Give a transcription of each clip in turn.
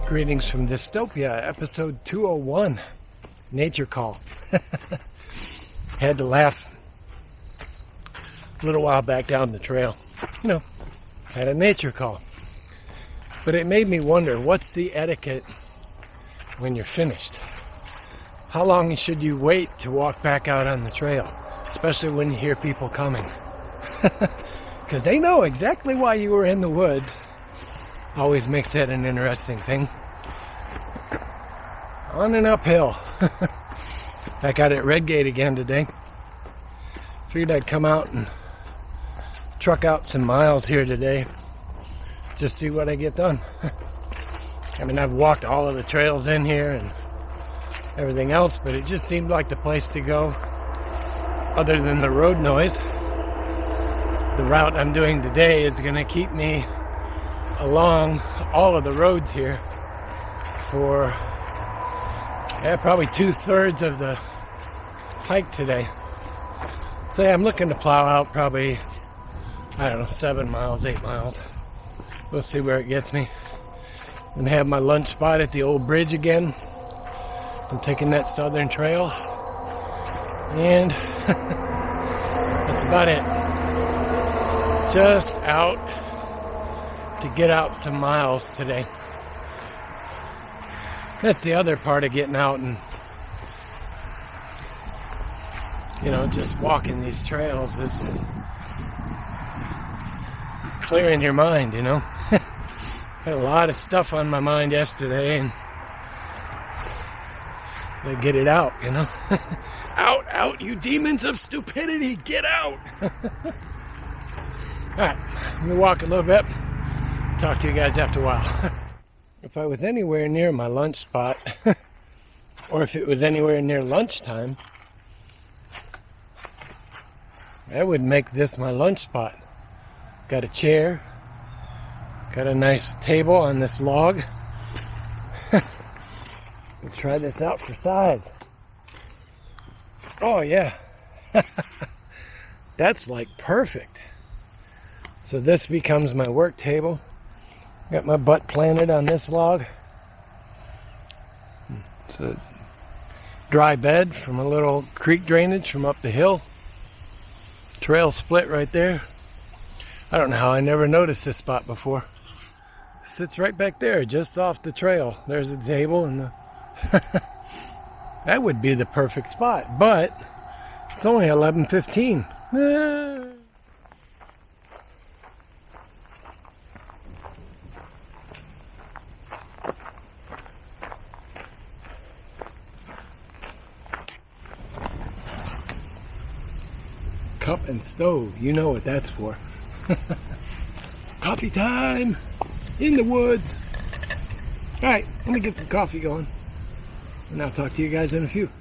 Greetings from Dystopia, episode 201, Nature Call. Had to laugh a little while back down the trail. Had a nature call. But it made me wonder, what's the etiquette when you're finished? How long should you wait to walk back out on the trail? Especially when you hear people coming. Because they know exactly why you were in the woods. Always makes that an interesting thing. On and uphill. Back out at Red Gate again today. Figured I'd come out and truck out some miles here today. Just see what I get done. I mean, I've walked all of the trails in here and everything else, but it just seemed like the place to go other than the road noise. The route I'm doing today is going to keep me along all of the roads here for probably 2/3 of the hike today. So yeah, I'm looking to plow out probably, 7 miles, 8 miles. We'll see where it gets me. I'm gonna have my lunch spot at the old bridge again. I'm taking that southern trail, and that's about it. Just out to get out some miles today. That's the other part of getting out and, just walking these trails is clearing your mind, Had a lot of stuff on my mind yesterday and I get it out, Out, you demons of stupidity, get out! Alright, let me walk a little bit. Talk to you guys after a while. If I was anywhere near my lunch spot, or if it was anywhere near lunchtime, I would make this my lunch spot. Got a chair, got a nice table on this log. Let's try this out for size. Oh yeah, that's like perfect. So this becomes my work table. Got my butt planted on this log. It's a dry bed from a little creek drainage from up the hill. Trail split right there. I don't know how I never noticed this spot before. Sits right back there, just off the trail. There's a table and the that would be the perfect spot, but it's only 11:15. Cup and stove, you know what that's for. Coffee time in the woods. Alright, let me get some coffee going, and I'll talk to you guys in a few.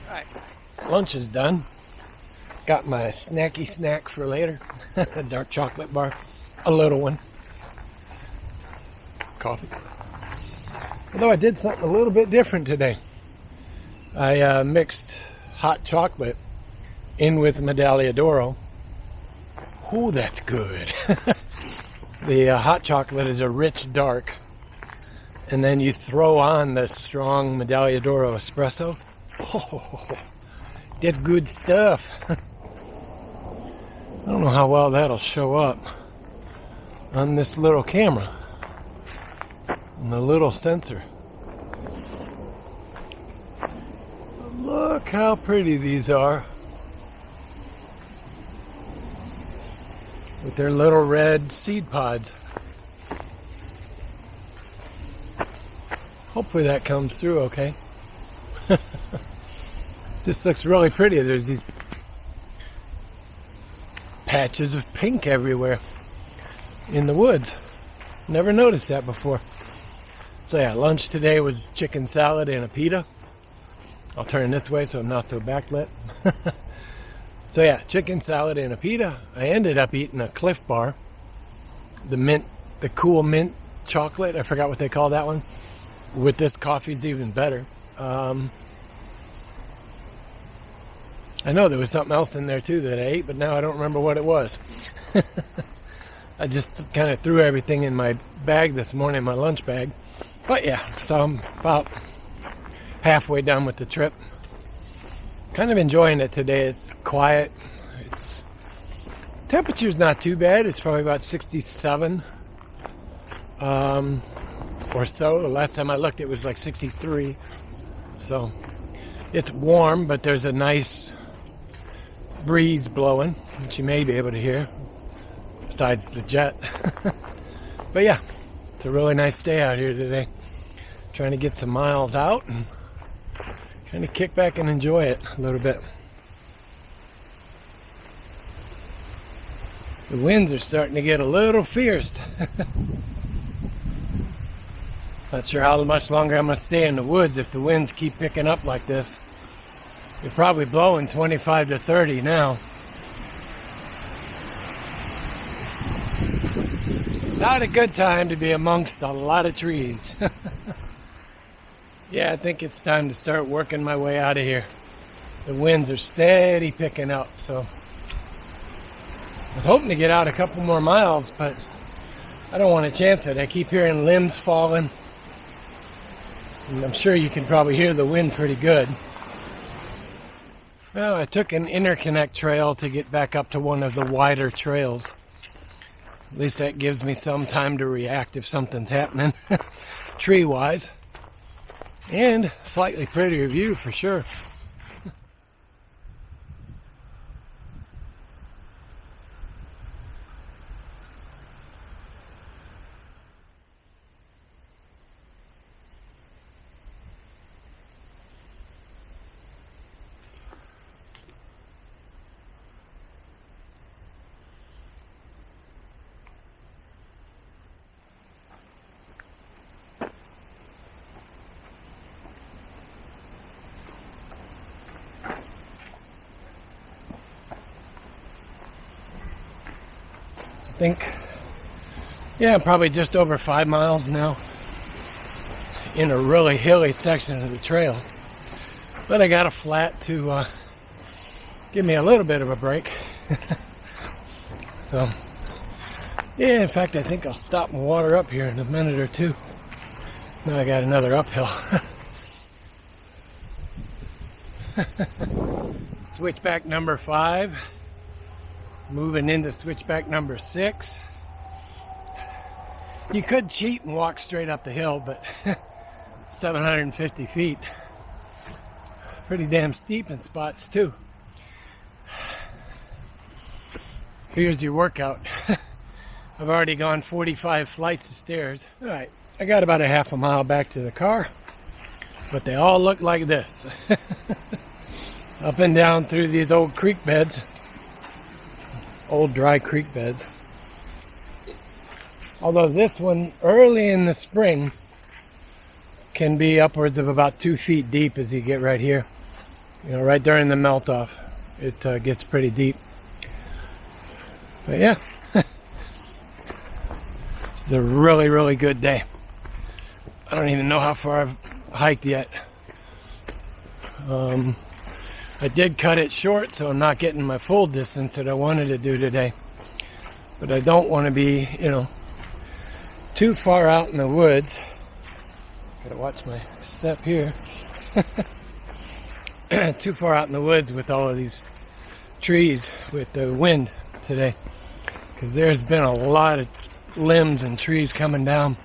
Alright, lunch is done. Got my snacky snack for later. A dark chocolate bar. A little one. Coffee. Although I did something a little bit different today. I mixed hot chocolate in with Medaglia d'Oro. Ooh, that's good. The hot chocolate is a rich dark. And then you throw on the strong Medaglia d'Oro espresso. Oh, that's good stuff. I don't know how well that'll show up on this little camera, on the little sensor. Look how pretty these are, with their little red seed pods. Hopefully that comes through okay. Just looks really pretty. There's these patches of pink everywhere in the woods. Never noticed that before. So yeah, lunch today was chicken salad and a pita. I'll turn this way so I'm not so backlit. So yeah, chicken salad and a pita. I ended up eating a Cliff Bar. The cool mint chocolate. I forgot what they call that one. With this coffee's even better. I know there was something else in there too that I ate, but now I don't remember what it was. I just kind of threw everything in my bag this morning, my lunch bag. But yeah, so I'm about halfway done with the trip. Kind of enjoying it today. It's quiet. Temperature's not too bad. It's probably about 67 or so. The last time I looked, it was like 63. So it's warm, but there's a nice breeze blowing, which you may be able to hear, besides the jet. But yeah, it's a really nice day out here today. Trying to get some miles out and kind of kick back and enjoy it a little bit. The winds are starting to get a little fierce. Not sure how much longer I'm going to stay in the woods if the winds keep picking up like this. You're probably blowing 25 to 30 now. Not a good time to be amongst a lot of trees. Yeah, I think it's time to start working my way out of here. The winds are steady picking up, so I was hoping to get out a couple more miles, but I don't want to chance it. I keep hearing limbs falling, and I'm sure you can probably hear the wind pretty good. Well, I took an interconnect trail to get back up to one of the wider trails. At least that gives me some time to react if something's happening, tree-wise. And slightly prettier view for sure. I'm probably just over 5 miles now in a really hilly section of the trail, but I got a flat to give me a little bit of a break. So yeah, in fact I think I'll stop and water up here in a minute or two. Now I got another uphill. Switchback number 5. Moving into switchback number 6. You could cheat and walk straight up the hill, but 750 feet. Pretty damn steep in spots too. Here's your workout. I've already gone 45 flights of stairs. Alright, I got about a half a mile back to the car, but they all look like this. Up and down through these old creek beds. Old dry creek beds. Although this one, early in the spring, can be upwards of about 2 feet deep as you get right here. You know, right during the melt off, it gets pretty deep. But yeah, this is a really, really good day. I don't even know how far I've hiked yet. I did cut it short, so I'm not getting my full distance that I wanted to do today. But I don't want to be, too far out in the woods. Gotta watch my step here. Too far out in the woods with all of these trees with the wind today. Because there's been a lot of limbs and trees coming down.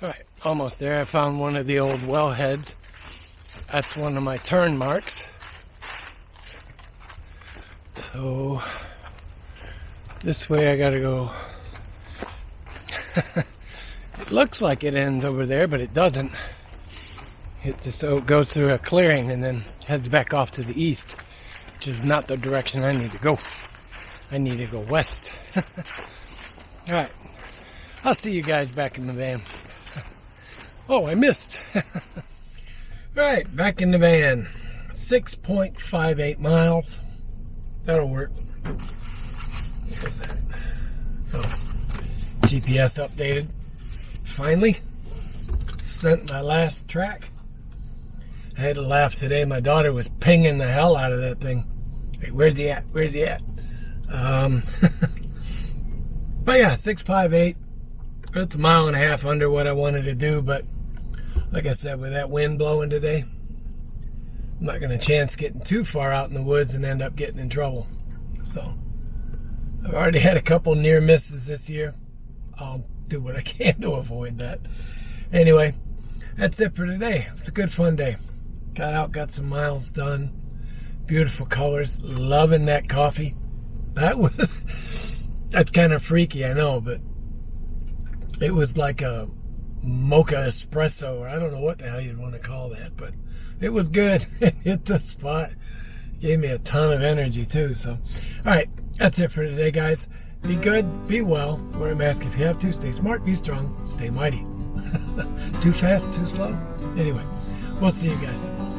Alright, almost there. I found one of the old wellheads. That's one of my turn marks. So this way I gotta go. It looks like it ends over there, but it doesn't. It just goes through a clearing and then heads back off to the east, which is not the direction I need to go. I need to go west. Alright. I'll see you guys back in the van. Oh, I missed. Right, back in the van. 6.58 miles. That'll work. Where's that? Oh, GPS updated. Finally. Sent my last track. I had to laugh today. My daughter was pinging the hell out of that thing. Hey, where's he at? Where's he at? But yeah, 658. It's a mile and a half under what I wanted to do, but like I said, with that wind blowing today, I'm not going to chance getting too far out in the woods and end up getting in trouble. So I've already had a couple near misses this year. I'll do what I can to avoid that. Anyway, that's it for today. It's a good fun day. Got out, got some miles done. Beautiful colors. Loving that coffee. That's kind of freaky, I know, but it was like a mocha espresso, or I don't know what the hell you'd want to call that, but it was good. It hit the spot. Gave me a ton of energy too. So, all right, that's it for today, guys. Be good, be well, wear a mask if you have to, stay smart, be strong, stay mighty. Too fast, too slow? Anyway, we'll see you guys tomorrow.